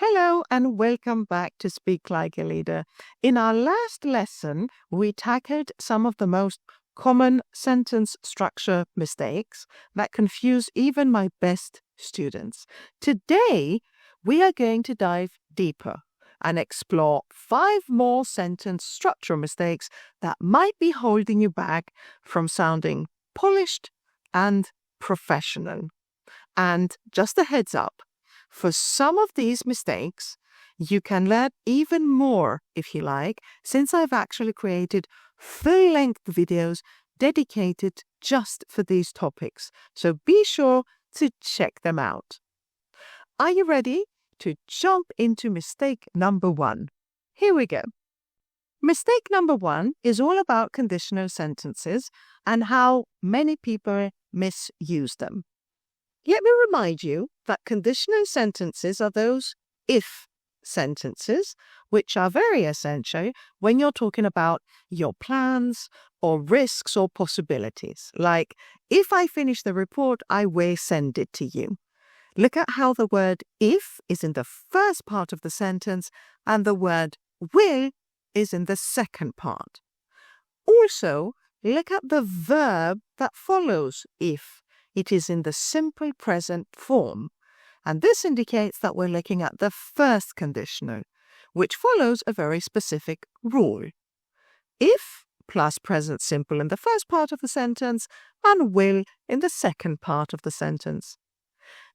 Hello and welcome back to Speak Like a Leader. In our last lesson, we tackled some of the most common sentence structure mistakes that confuse even my best students. Today, we are going to dive deeper and explore 5 more sentence structure mistakes that might be holding you back from sounding polished and professional. And just a heads up, for some of these mistakes, you can learn even more if you like, since I've actually created full-length videos dedicated just for these topics. So be sure to check them out. Are you ready to jump into mistake number 1? Here we go. Mistake number 1 is all about conditional sentences and how many people misuse them. Let me remind you that conditional sentences are those if sentences, which are very essential when you're talking about your plans or risks or possibilities. Like, if I finish the report, I will send it to you. Look at how the word if is in the first part of the sentence and the word will is in the second part. Also, look at the verb that follows if. It is in the simple present form, and this indicates that we're looking at the first conditional, which follows a very specific rule. If plus present simple in the first part of the sentence and will in the second part of the sentence.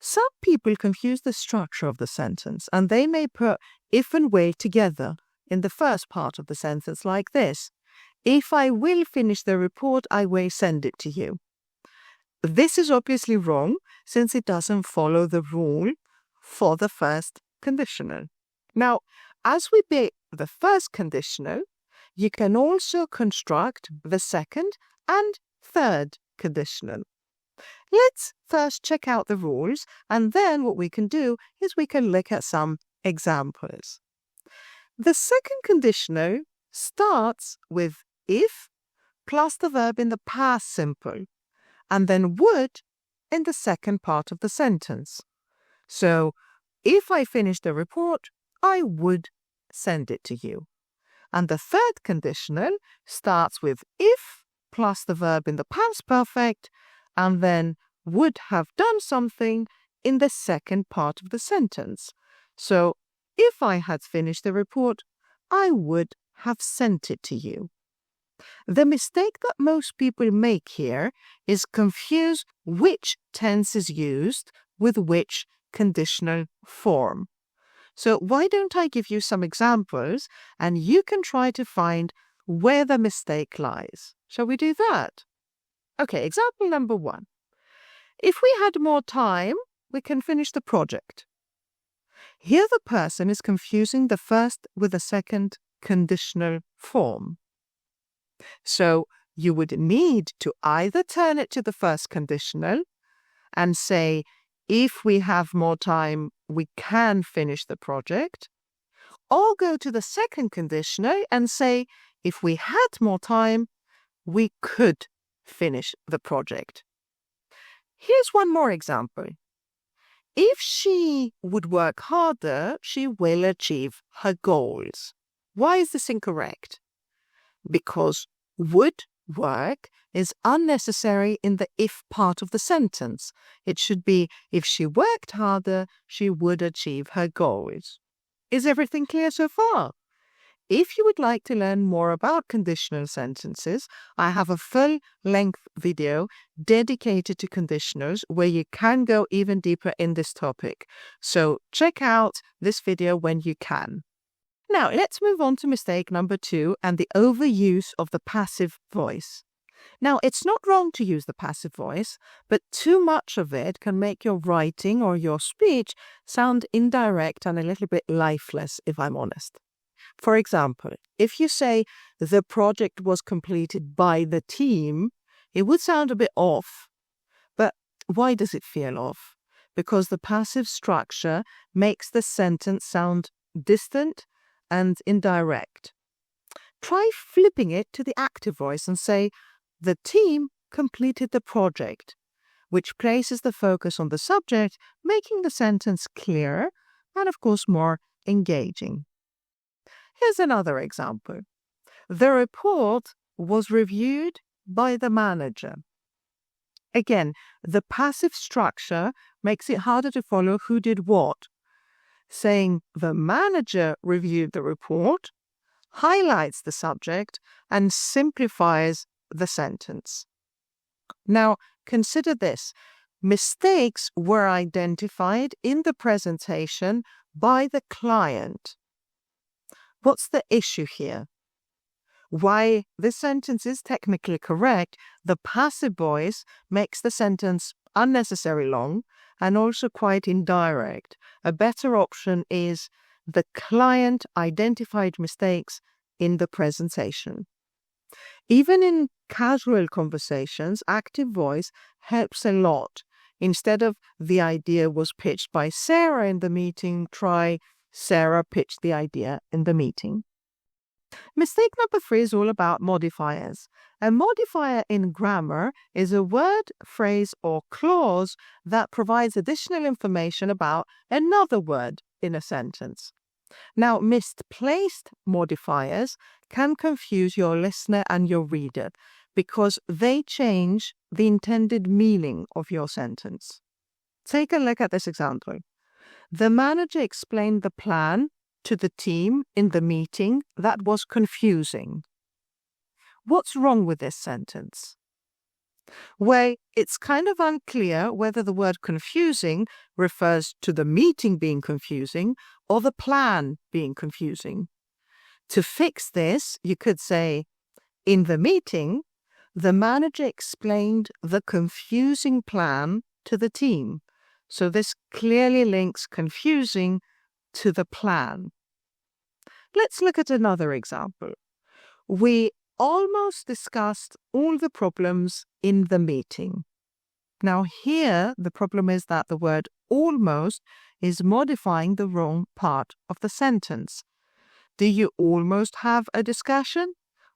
Some people confuse the structure of the sentence, and they may put if and will together in the first part of the sentence like this. If I will finish the report, I will send it to you. This is obviously wrong since it doesn't follow the rule for the first conditional. Now, as we build the first conditional, you can also construct the second and third conditional. Let's first check out the rules, and then what we can do is we can look at some examples. The second conditional starts with if plus the verb in the past simple, and then would in the second part of the sentence. So, if I finish the report, I would send it to you. And the third conditional starts with if plus the verb in the past perfect, and then would have done something in the second part of the sentence. So, if I had finished the report, I would have sent it to you. The mistake that most people make here is confuse which tense is used with which conditional form. So why don't I give you some examples and you can try to find where the mistake lies. Shall we do that? Okay, example number 1. If we had more time, we can finish the project. Here the person is confusing the first with the second conditional form. So you would need to either turn it to the first conditional and say, if we have more time, we can finish the project, or go to the second conditional and say, if we had more time, we could finish the project. Here's one more example. If she would work harder, she will achieve her goals. Why is this incorrect? Because would work is unnecessary in the if part of the sentence. It should be, if she worked harder, she would achieve her goals. Is everything clear so far? If you would like to learn more about conditional sentences, I have a full-length video dedicated to conditionals where you can go even deeper in this topic. So check out this video when you can. Now, let's move on to mistake number 2 and the overuse of the passive voice. Now, it's not wrong to use the passive voice, but too much of it can make your writing or your speech sound indirect and a little bit lifeless, if I'm honest. For example, if you say, the project was completed by the team, it would sound a bit off. But why does it feel off? Because the passive structure makes the sentence sound distant and indirect. Try flipping it to the active voice and say, the team completed the project, which places the focus on the subject, making the sentence clearer and of course more engaging. Here's another example. The report was reviewed by the manager. Again, the passive structure makes it harder to follow who did what. Saying the manager reviewed the report highlights the subject and simplifies the sentence. Now, consider this. Mistakes were identified in the presentation by the client. What's the issue here? Why this sentence is technically correct, the passive voice makes the sentence unnecessarily long and also quite indirect. A better option is the client identified mistakes in the presentation. Even in casual conversations, active voice helps a lot. Instead of the idea was pitched by Sarah in the meeting, try Sarah pitched the idea in the meeting. Mistake number 3 is all about modifiers. A modifier in grammar is a word, phrase, or clause that provides additional information about another word in a sentence. Now, misplaced modifiers can confuse your listener and your reader because they change the intended meaning of your sentence. Take a look at this example. The manager explained the plan to the team in the meeting that was confusing. What's wrong with this sentence? Well, it's kind of unclear whether the word confusing refers to the meeting being confusing or the plan being confusing. To fix this, you could say, in the meeting, the manager explained the confusing plan to the team. So this clearly links confusing to the plan. Let's look at another example. We almost discussed all the problems in the meeting. Now here, the problem is that the word almost is modifying the wrong part of the sentence. Do you almost have a discussion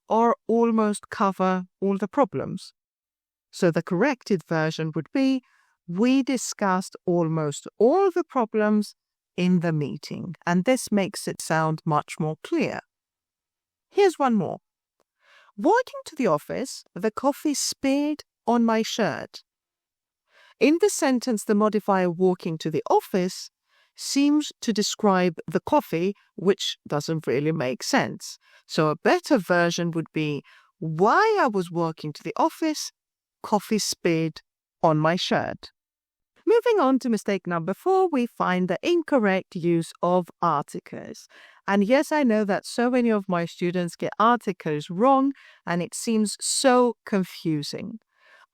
or almost cover all the problems? So the corrected version would be, we discussed almost all the problems in the meeting, and this makes it sound much more clear. Here's one more. Walking to the office, the coffee spilled on my shirt. In the sentence, the modifier walking to the office seems to describe the coffee, which doesn't really make sense. So a better version would be, while I was walking to the office, coffee spilled on my shirt. Moving on to mistake number 4, we find the incorrect use of articles. And yes, I know that so many of my students get articles wrong, and it seems so confusing.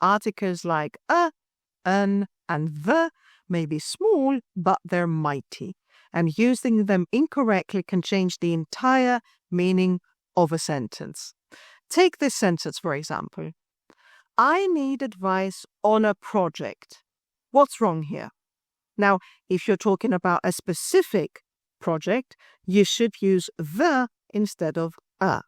Articles like an, and the may be small, but they're mighty. And using them incorrectly can change the entire meaning of a sentence. Take this sentence, for example. I need advice on a project. What's wrong here? Now, if you're talking about a specific project, you should use the instead of a.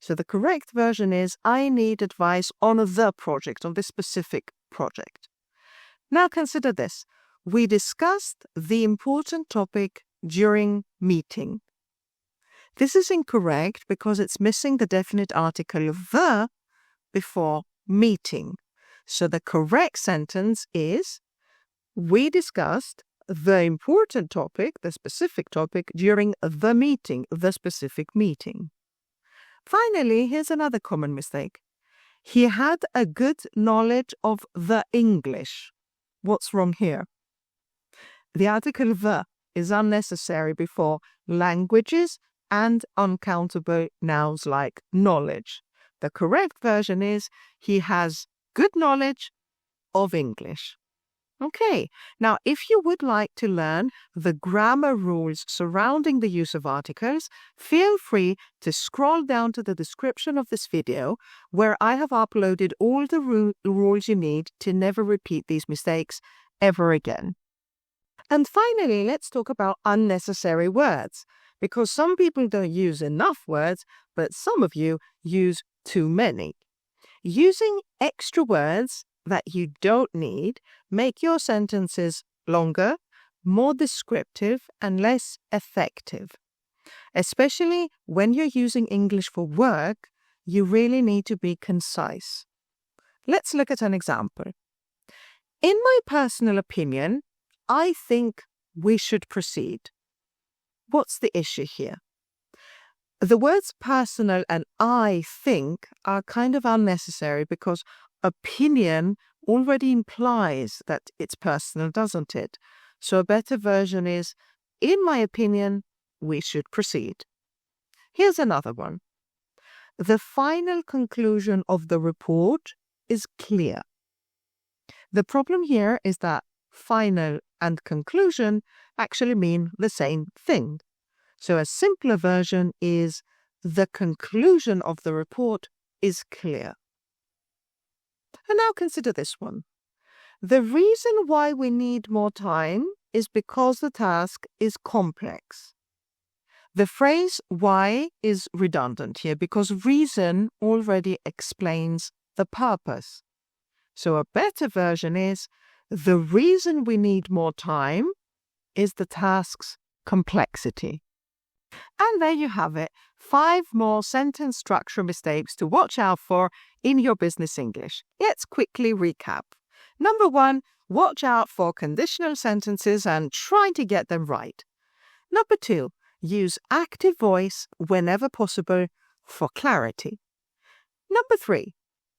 So the correct version is, I need advice on the project, on this specific project. Now consider this. We discussed the important topic during meeting. This is incorrect because it's missing the definite article the before meeting. So the correct sentence is, we discussed the important topic, the specific topic, during the meeting, the specific meeting. Finally, here's another common mistake. He had a good knowledge of the English. What's wrong here? The article the is unnecessary before languages and uncountable nouns like knowledge. The correct version is, he has good knowledge of English. Okay, now if you would like to learn the grammar rules surrounding the use of articles, feel free to scroll down to the description of this video where I have uploaded all the rules you need to never repeat these mistakes ever again. And finally, let's talk about unnecessary words, because some people don't use enough words, but some of you use too many. Using extra words that you don't need make your sentences longer, more descriptive and less effective. Especially when you're using English for work, you really need to be concise. Let's look at an example. In my personal opinion, I think we should proceed. What's the issue here? The words personal and I think are kind of unnecessary because opinion already implies that it's personal, doesn't it? So a better version is, in my opinion, we should proceed. Here's another one. The final conclusion of the report is clear. The problem here is that final and conclusion actually mean the same thing. So a simpler version is, the conclusion of the report is clear. And now consider this one. The reason why we need more time is because the task is complex. The phrase why is redundant here because reason already explains the purpose. So a better version is, the reason we need more time is the task's complexity. And there you have it, 5 more sentence structure mistakes to watch out for in your business English. Let's quickly recap. Number 1, watch out for conditional sentences and try to get them right. Number 2, use active voice whenever possible for clarity. Number 3,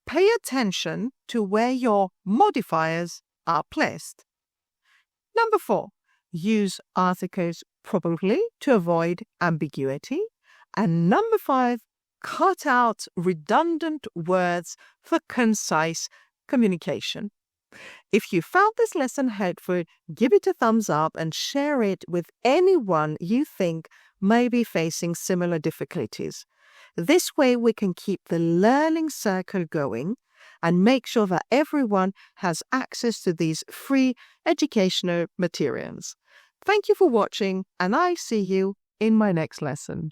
pay attention to where your modifiers are placed. Number 4, use articles probably to avoid ambiguity. And number 5, cut out redundant words for concise communication. If you found this lesson helpful, give it a thumbs up and share it with anyone you think may be facing similar difficulties. This way we can keep the learning circle going and make sure that everyone has access to these free educational materials. Thank you for watching, and I see you in my next lesson.